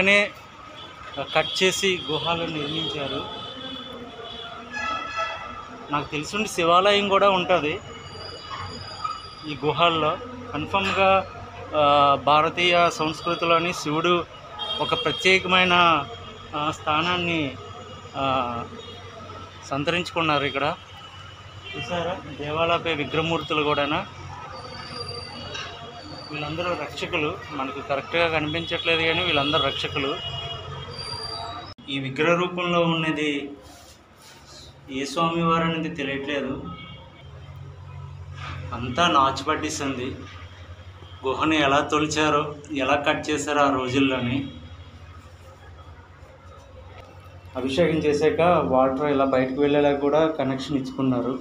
పక్కనే కట్ చేసి గుహలు నిర్మించారు. నాకు తెలిసి శివాలయం కూడా ఉంటుంది ఈ గుహల్లో. కన్ఫర్మ్గా భారతీయ సంస్కృతిలోని శివుడు ఒక ప్రత్యేకమైన స్థానాన్ని సంతరించుకున్నారు ఇక్కడ. చూసారా దేవాలయపై విగ్రహమూర్తులు కూడానా. వీళ్ళందరూ రక్షకులు. మనకు కరెక్ట్గా కనిపించట్లేదు కానీ వీళ్ళందరూ రక్షకులు. ఈ విగ్రహ రూపంలో ఉన్నది ఏ స్వామివారు అనేది తెలియట్లేదు. అంతా నాచు పట్టిస్తుంది. గుహను ఎలా తొలిచారో, ఎలా కట్ చేశారో ఆ రోజుల్లోని. అభిషేకం చేశాక వాటర్ ఇలా బయటకు వెళ్ళేలా కూడా కనెక్షన్ ఇచ్చుకున్నారు.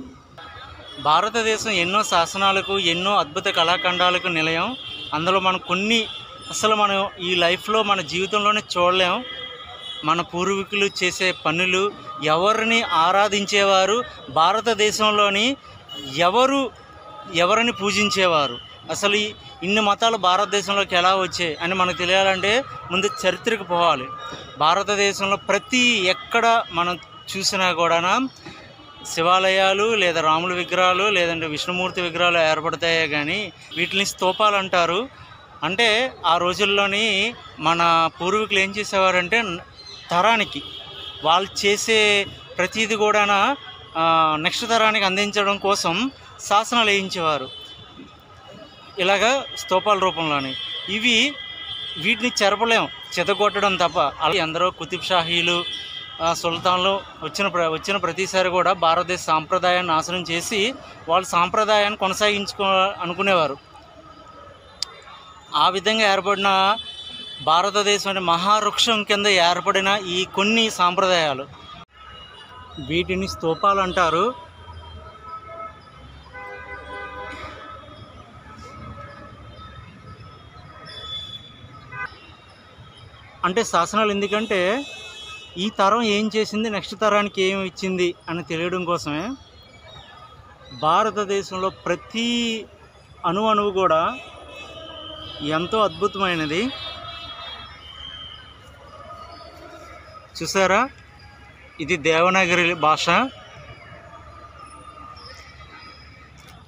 భారతదేశం ఎన్నో శాసనాలకు, ఎన్నో అద్భుత కళాఖండాలకు నిలయం. అందులో మనం కొన్ని అసలు మనం ఈ లైఫ్లో మన జీవితంలోనే చూడలేం. మన పూర్వీకులు చేసే పనులు, ఎవరిని ఆరాధించేవారు, భారతదేశంలోని ఎవరిని పూజించేవారు, అసలు ఇన్ని మతాలు భారతదేశంలోకి ఎలా వచ్చాయి అని మనకు తెలియాలంటే ముందు చరిత్రకు పోవాలి. భారతదేశంలో ప్రతి ఎక్కడ మనం చూసినా కూడా శివాలయాలు లేదా రాముల విగ్రహాలు లేదంటే విష్ణుమూర్తి విగ్రహాలు ఏర్పడతాయే కానీ వీటిని స్తూపాలు అంటారు. అంటే ఆ రోజుల్లోని మన పూర్వీకులు ఏం చేసేవారంటే తరానికి వాళ్ళు చేసే ప్రతిదీ కూడా నెక్స్ట్ తరానికి అందించడం కోసం శాసనాలు వేయించేవారు ఇలాగా స్తూపాల రూపంలోని. వీటిని చెరపలేం, చెదగొట్టడం తప్ప. అలా ఎందరో కుతుబ్ షాహీలు, సుల్తాన్లు వచ్చిన ప్రతిసారి కూడా భారతదేశ సాంప్రదాయాన్ని నాశనం చేసి వాళ్ళ సాంప్రదాయాన్ని అనుకునేవారు. ఆ విధంగా ఏర్పడిన భారతదేశం అనే మహావృక్షం కింద ఏర్పడిన ఈ కొన్ని సాంప్రదాయాలు, వీటిని స్తూపాలు అంటారు. అంటే శాసనాలు ఎందుకంటే ఈ తరం ఏం చేసింది, నెక్స్ట్ తరానికి ఏమి ఇచ్చింది అని తెలియడం కోసమే. భారతదేశంలో ప్రతి అణువు కూడా ఎంతో అద్భుతమైనది. చూసారా, ఇది దేవనాగరి భాష.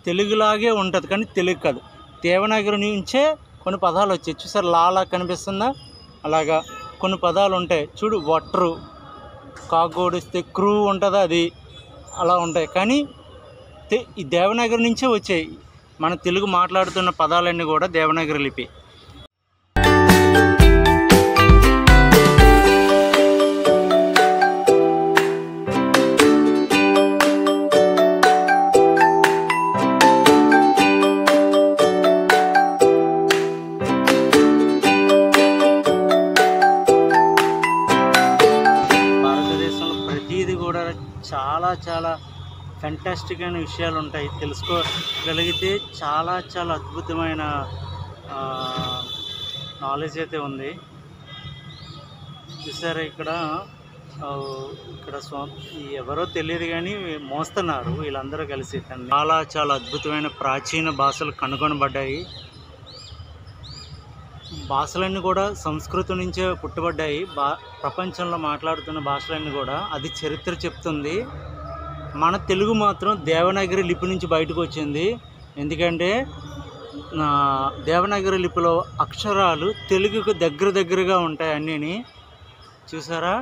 తెలుగులాగే ఉంటుంది కానీ తెలుగు కాదు. దేవనాగరి నుంచే కొన్ని పదాలు వచ్చాయి. చూసారు లాలా కనిపిస్తుందా, అలాగా కొన్ని పదాలు ఉంటాయి. చూడు, వట్రు, కాగోడిస్తే క్రూ ఉంటుందా, అది అలా ఉంటాయి. కానీ ఈ దేవనాగరి నుంచే వచ్చాయి. మన తెలుగు మాట్లాడుతున్న పదాలన్నీ కూడా దేవనాగరి లిపి. చాలా చాలా ఫెంటాస్టిక్ అయిన విషయాలు ఉంటాయి. తెలుసుకోగలిగితే చాలా చాలా అద్భుతమైన నాలెడ్జ్ అయితే ఉంది. చూసారా, ఇక్కడ ఎవరో తెలియదు కానీ మోస్తున్నారు వీళ్ళందరూ కలిసి. చాలా చాలా అద్భుతమైన ప్రాచీన భాషలు కనుగొనబడ్డాయి. భాషలన్నీ కూడా సంస్కృతం నుంచే పుట్టబడ్డాయి. ప్రపంచంలో మాట్లాడుతున్న భాషలన్నీ కూడా అది చరిత్ర చెప్తుంది. మన తెలుగు మాత్రం దేవనాగరి లిపి నుంచి బయటకు వచ్చింది. ఎందుకంటే దేవనాగరి లిపిలో అక్షరాలు తెలుగుకు దగ్గరగా ఉంటాయి అన్నీని. చూసారా,